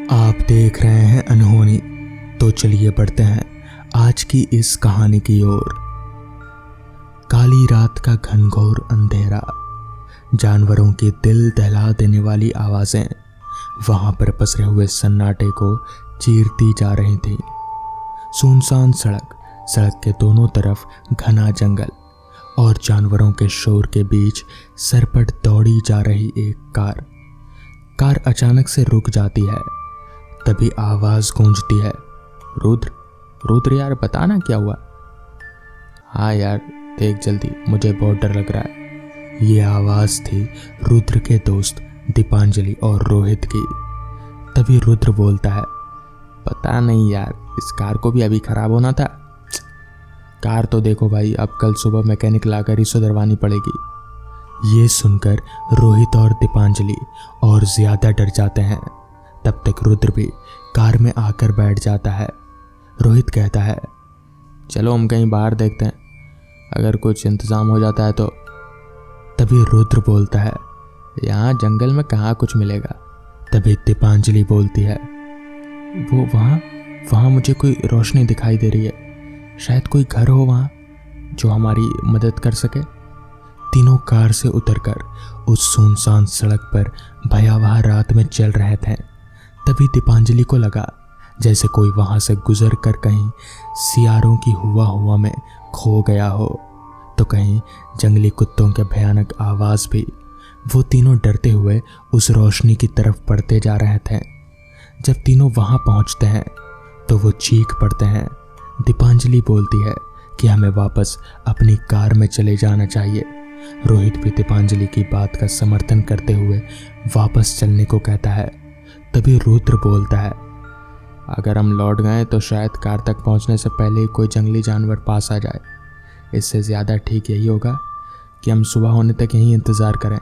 आप देख रहे हैं अनहोनी। तो चलिए बढ़ते हैं आज की इस कहानी की ओर। काली रात का घनघोर अंधेरा, जानवरों की दिल दहला देने वाली आवाजें वहां पर पसरे हुए सन्नाटे को चीरती जा रही थी। सुनसान सड़क, सड़क के दोनों तरफ घना जंगल और जानवरों के शोर के बीच सरपट दौड़ी जा रही एक कार अचानक से रुक जाती है। तभी आवाज गूंजती है, रुद्र रुद्र यार बताना क्या हुआ। हाँ यार देख जल्दी, मुझे बहुत डर लग रहा है। ये आवाज थी रुद्र के दोस्त दीपांजलि और रोहित की। तभी रुद्र बोलता है, पता नहीं यार, इस कार को भी अभी खराब होना था। कार तो देखो भाई, अब कल सुबह मैकेनिक लाकर ही सुधरवानी पड़ेगी। ये सुनकर रोहित और दीपांजलि और ज्यादा डर जाते हैं। तब तक रुद्र भी कार में आकर बैठ जाता है। रोहित कहता है, चलो हम कहीं बाहर देखते हैं, अगर कुछ इंतजाम हो जाता है तो। तभी रुद्र बोलता है, यहाँ जंगल में कहाँ कुछ मिलेगा। तभी दीपांजलि बोलती है, वो वहाँ मुझे कोई रोशनी दिखाई दे रही है, शायद कोई घर हो वहाँ जो हमारी मदद कर सके। तीनों कार से उतरकर उस सुनसान सड़क पर भयावह रात में चल रहे थे। तभी दीपांजलि को लगा जैसे कोई वहां से गुजर कर कहीं सियारों की हुआ में खो गया हो, तो कहीं जंगली कुत्तों के भयानक आवाज भी। वो तीनों डरते हुए उस रोशनी की तरफ बढ़ते जा रहे थे। जब तीनों वहां पहुंचते हैं तो वो चीख पड़ते हैं। दीपांजलि बोलती है कि हमें वापस अपनी कार में चले जाना चाहिए। रोहित भी दीपांजलि की बात का समर्थन करते हुए वापस चलने को कहता है। तभी रुद्र बोलता है, अगर हम लौट गए तो शायद कार तक पहुंचने से पहले ही कोई जंगली जानवर पास आ जाए। इससे ज़्यादा ठीक यही होगा कि हम सुबह होने तक यहीं इंतज़ार करें।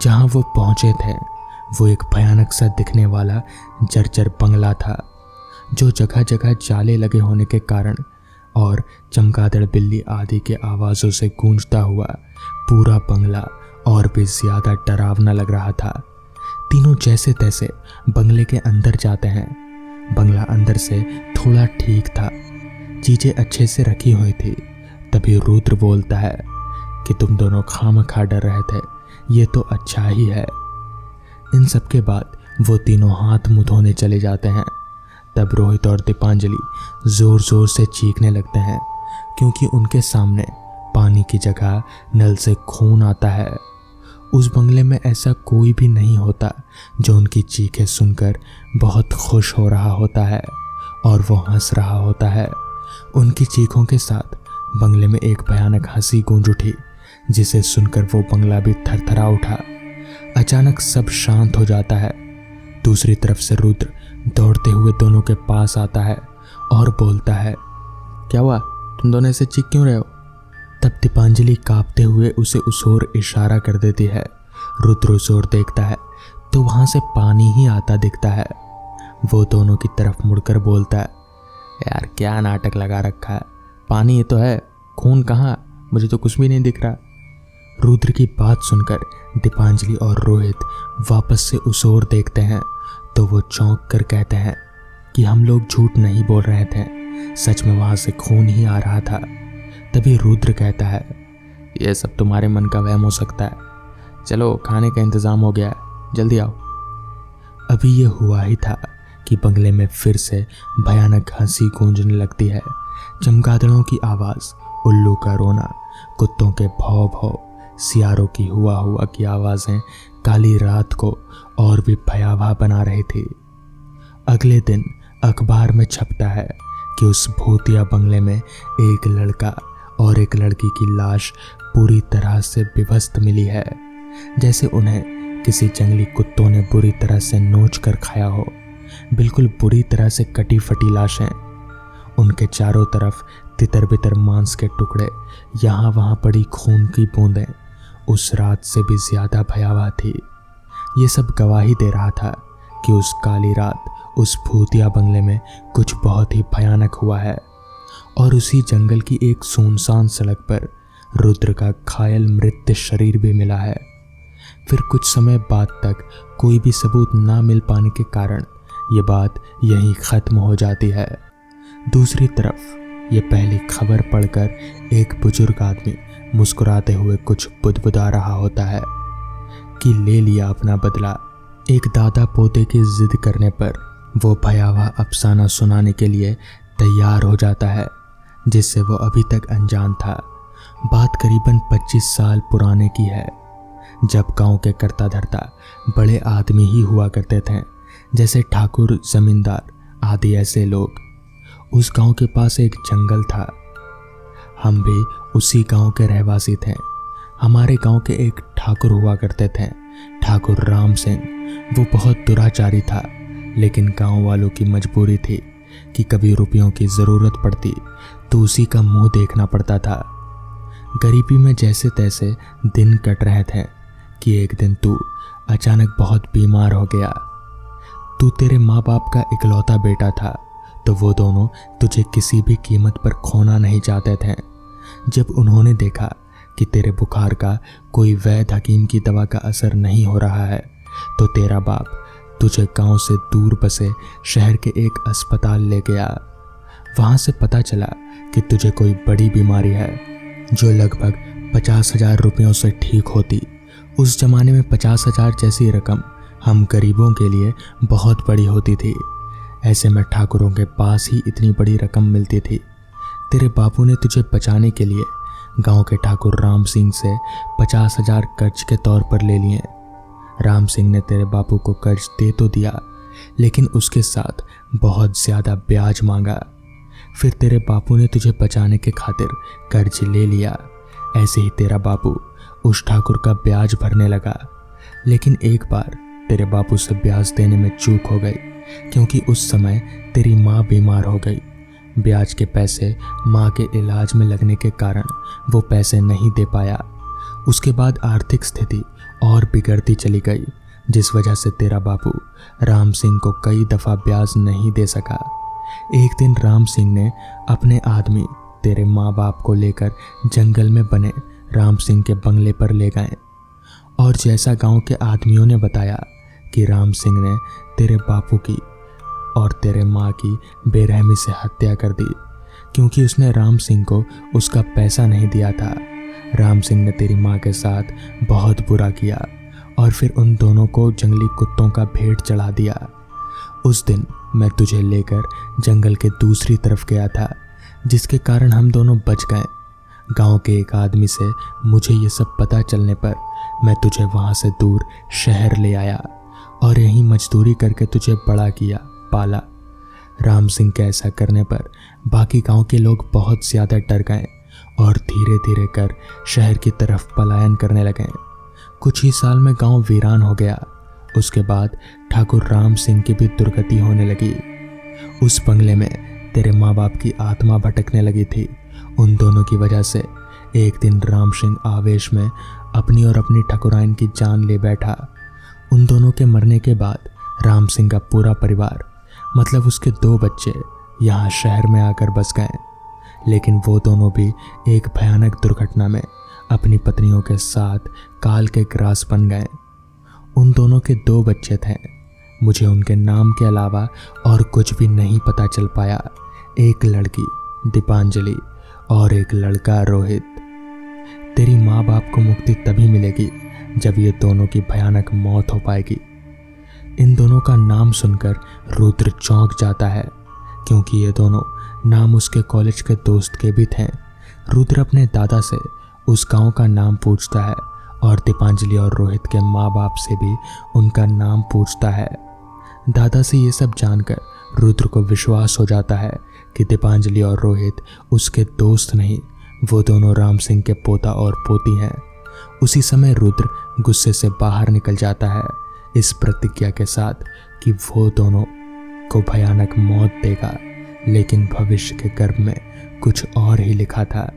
जहां वो पहुंचे थे वो एक भयानक सा दिखने वाला जर्जर बंगला था, जो जगह जगह जाले लगे होने के कारण और चमगादड़ बिल्ली आदि के आवाज़ों से गूंजता हुआ पूरा बंगला और भी ज़्यादा डरावना लग रहा था। तीनों जैसे तैसे बंगले के अंदर जाते हैं। बंगला अंदर से थोड़ा ठीक था, चीजें अच्छे से रखी हुई थी। तभी रुद्र बोलता है कि तुम दोनों खामखा डर रहे थे, ये तो अच्छा ही है। इन सब के बाद वो तीनों हाथ मुंह धोने चले जाते हैं। तब रोहित और दीपांजलि जोर जोर से चीखने लगते हैं, क्योंकि उनके सामने पानी की जगह नल से खून आता है। उस बंगले में ऐसा कोई भी नहीं होता जो उनकी चीखें सुनकर बहुत खुश हो रहा होता है और वो हंस रहा होता है। उनकी चीखों के साथ बंगले में एक भयानक हंसी गूंज उठी, जिसे सुनकर वो बंगला भी थरथरा उठा। अचानक सब शांत हो जाता है। दूसरी तरफ से रुद्र दौड़ते हुए दोनों के पास आता है और बोलता है, क्या हुआ, तुम दोनों ऐसे चीख क्यों रहे हो। तब दीपांजलि कांपते हुए उसे उस ओर इशारा कर देती है। रुद्र उस ओर देखता है तो वहां से पानी ही आता दिखता है। वो दोनों की तरफ मुड़कर बोलता है, यार क्या नाटक लगा रखा है, पानी ये तो है, खून कहाँ, मुझे तो कुछ भी नहीं दिख रहा। रुद्र की बात सुनकर दीपांजलि और रोहित वापस से उस ओर देखते हैं तो वो चौंक कर कहते हैं कि हम लोग झूठ नहीं बोल रहे थे, सच में वहां से खून ही आ रहा था। तभी रुद्र कहता है, यह सब तुम्हारे मन का वहम हो सकता है, चलो खाने का इंतजाम हो गया है, जल्दी आओ। अभी ये हुआ ही था कि बंगले में फिर से भयानक हंसी गूंजने लगती है। चमगादड़ों की आवाज, उल्लू का रोना, कुत्तों के भौं भौं, सियारों की हुआ की आवाजें काली रात को और भी भयावह बना रही थी। अगले दिन अखबार में छपता है कि उस भूतिया बंगले में एक लड़का और एक लड़की की लाश पूरी तरह से विभस्त मिली है, जैसे उन्हें किसी जंगली कुत्तों ने बुरी तरह से नोच कर खाया हो। बिल्कुल बुरी तरह से कटी फटी लाशें, उनके चारों तरफ तितर बितर मांस के टुकड़े, यहाँ वहाँ पड़ी खून की बूंदें उस रात से भी ज्यादा भयावह थी। ये सब गवाही दे रहा था कि उस काली रात उस भूतिया बंगले में कुछ बहुत ही भयानक हुआ है। और उसी जंगल की एक सुनसान सड़क पर रुद्र का घायल मृत शरीर भी मिला है। फिर कुछ समय बाद तक कोई भी सबूत ना मिल पाने के कारण ये बात यहीं ख़त्म हो जाती है। दूसरी तरफ ये पहली खबर पढ़कर एक बुजुर्ग आदमी मुस्कुराते हुए कुछ बुदबुदा रहा होता है कि ले लिया अपना बदला। एक दादा पोते की जिद करने पर वो भयावह अफसाना सुनाने के लिए तैयार हो जाता है जिससे वो अभी तक अनजान था। बात करीबन 25 साल पुराने की है, जब गांव के कर्ता धर्ता बड़े आदमी ही हुआ करते थे, जैसे ठाकुर, जमींदार आदि ऐसे लोग। उस गांव के पास एक जंगल था। हम भी उसी गांव के रहवासी थे। हमारे गांव के एक ठाकुर हुआ करते थे, ठाकुर राम सिंह। वो बहुत दुराचारी था, लेकिन गांव वालों की मजबूरी थी कि कभी रुपयों की ज़रूरत पड़ती तो उसी का मुंह देखना पड़ता था। गरीबी में जैसे तैसे दिन कट रहे थे कि एक दिन तू अचानक बहुत बीमार हो गया। तू तेरे माँ बाप का इकलौता बेटा था, तो वो दोनों तुझे किसी भी कीमत पर खोना नहीं चाहते थे। जब उन्होंने देखा कि तेरे बुखार का कोई वैध हकीम की दवा का असर नहीं हो रहा है, तो तेरा बाप तुझे गांव से दूर बसे शहर के एक अस्पताल ले गया। वहां से पता चला कि तुझे कोई बड़ी बीमारी है जो लगभग 50,000 रुपयों से ठीक होती। उस जमाने में 50,000 जैसी रकम हम गरीबों के लिए बहुत बड़ी होती थी। ऐसे में ठाकुरों के पास ही इतनी बड़ी रकम मिलती थी। तेरे बापू ने तुझे बचाने के लिए गांव के ठाकुर राम सिंह से 50,000 कर्ज के तौर पर ले लिए। राम सिंह ने तेरे बापू को कर्ज दे तो दिया, लेकिन उसके साथ बहुत ज़्यादा ब्याज मांगा। फिर तेरे बापू ने तुझे बचाने के खातिर कर्ज ले लिया। ऐसे ही तेरा बापू उस ठाकुर का ब्याज भरने लगा, लेकिन एक बार तेरे बापू से ब्याज देने में चूक हो गई, क्योंकि उस समय तेरी माँ बीमार हो गई। ब्याज के पैसे माँ के इलाज में लगने के कारण वो पैसे नहीं दे पाया। उसके बाद आर्थिक स्थिति और बिगड़ती चली गई, जिस वजह से तेरा बापू राम सिंह को कई दफ़ा ब्याज नहीं दे सका। एक दिन राम सिंह ने अपने आदमी तेरे माँ बाप को लेकर जंगल में बने राम सिंह के बंगले पर ले गए, और जैसा गांव के आदमियों ने बताया कि राम सिंह ने तेरे बापू की और तेरे माँ की बेरहमी से हत्या कर दी, क्योंकि उसने राम सिंह को उसका पैसा नहीं दिया था। राम सिंह ने तेरी माँ के साथ बहुत बुरा किया और फिर उन दोनों को जंगली कुत्तों का भेंट चढ़ा दिया। उस दिन मैं तुझे लेकर जंगल के दूसरी तरफ गया था, जिसके कारण हम दोनों बच गए। गांव के एक आदमी से मुझे ये सब पता चलने पर मैं तुझे वहाँ से दूर शहर ले आया और यहीं मजदूरी करके तुझे बड़ा किया, पाला। राम सिंह के ऐसा करने पर बाकी गांव के लोग बहुत ज़्यादा डर गए और धीरे धीरे कर शहर की तरफ पलायन करने लगे। कुछ ही साल में गांव वीरान हो गया। उसके बाद ठाकुर राम सिंह की भी दुर्गति होने लगी। उस बंगले में तेरे माँ बाप की आत्मा भटकने लगी थी। उन दोनों की वजह से एक दिन राम सिंह आवेश में अपनी और अपनी ठाकुराइन की जान ले बैठा। उन दोनों के मरने के बाद राम सिंह का पूरा परिवार, मतलब उसके 2 बच्चे, यहाँ शहर में आकर बस गए। लेकिन वो दोनों भी एक भयानक दुर्घटना में अपनी पत्नियों के साथ काल के ग्रास बन गए। उन दोनों के 2 बच्चे थे। मुझे उनके नाम के अलावा और कुछ भी नहीं पता चल पाया। एक लड़की दीपांजलि और एक लड़का रोहित। तेरी माँ बाप को मुक्ति तभी मिलेगी जब ये दोनों की भयानक मौत हो पाएगी। इन दोनों का नाम सुनकर रुद्र चौंक जाता है, क्योंकि ये दोनों नाम उसके कॉलेज के दोस्त के भी थे। रुद्र अपने दादा से उस गांव का नाम पूछता है और दीपांजलि और रोहित के माँ बाप से भी उनका नाम पूछता है। दादा से ये सब जानकर रुद्र को विश्वास हो जाता है कि दीपांजलि और रोहित उसके दोस्त नहीं, वो दोनों राम सिंह के पोता और पोती हैं। उसी समय रुद्र गुस्से से बाहर निकल जाता है, इस प्रतिज्ञा के साथ कि वो दोनों को भयानक मौत देगा। लेकिन भविष्य के गर्भ में कुछ और ही लिखा था।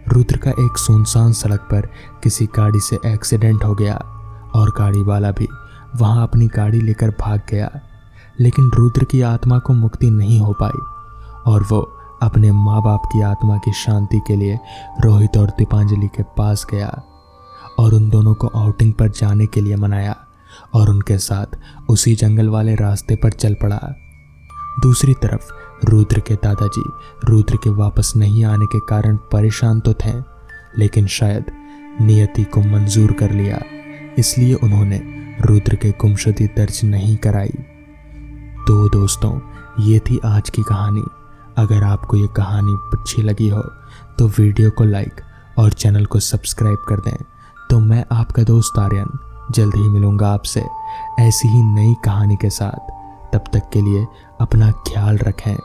रुद्र का एक सुनसान सड़क पर किसी गाड़ी से एक्सीडेंट हो गया और गाड़ी वाला भी वहां अपनी गाड़ी लेकर भाग गया। लेकिन रुद्र की आत्मा को मुक्ति नहीं हो पाई और वो अपने माँ बाप की आत्मा की शांति के लिए रोहित और दीपांजलि के पास गया और उन दोनों को आउटिंग पर जाने के लिए मनाया और उनके साथ उसी जंगल वाले रास्ते पर चल पड़ा। दूसरी तरफ रुद्र के दादाजी रुद्र के वापस नहीं आने के कारण परेशान तो थे, लेकिन शायद नियति को मंजूर कर लिया, इसलिए उन्होंने रुद्र के गुमशुदगी दर्ज नहीं कराई। तो दोस्तों, ये थी आज की कहानी। अगर आपको ये कहानी अच्छी लगी हो तो वीडियो को लाइक और चैनल को सब्सक्राइब कर दें। तो मैं आपका दोस्त आर्यन जल्द ही मिलूंगा आपसे ऐसी ही नई कहानी के साथ। तब तक के लिए अपना ख्याल रखें।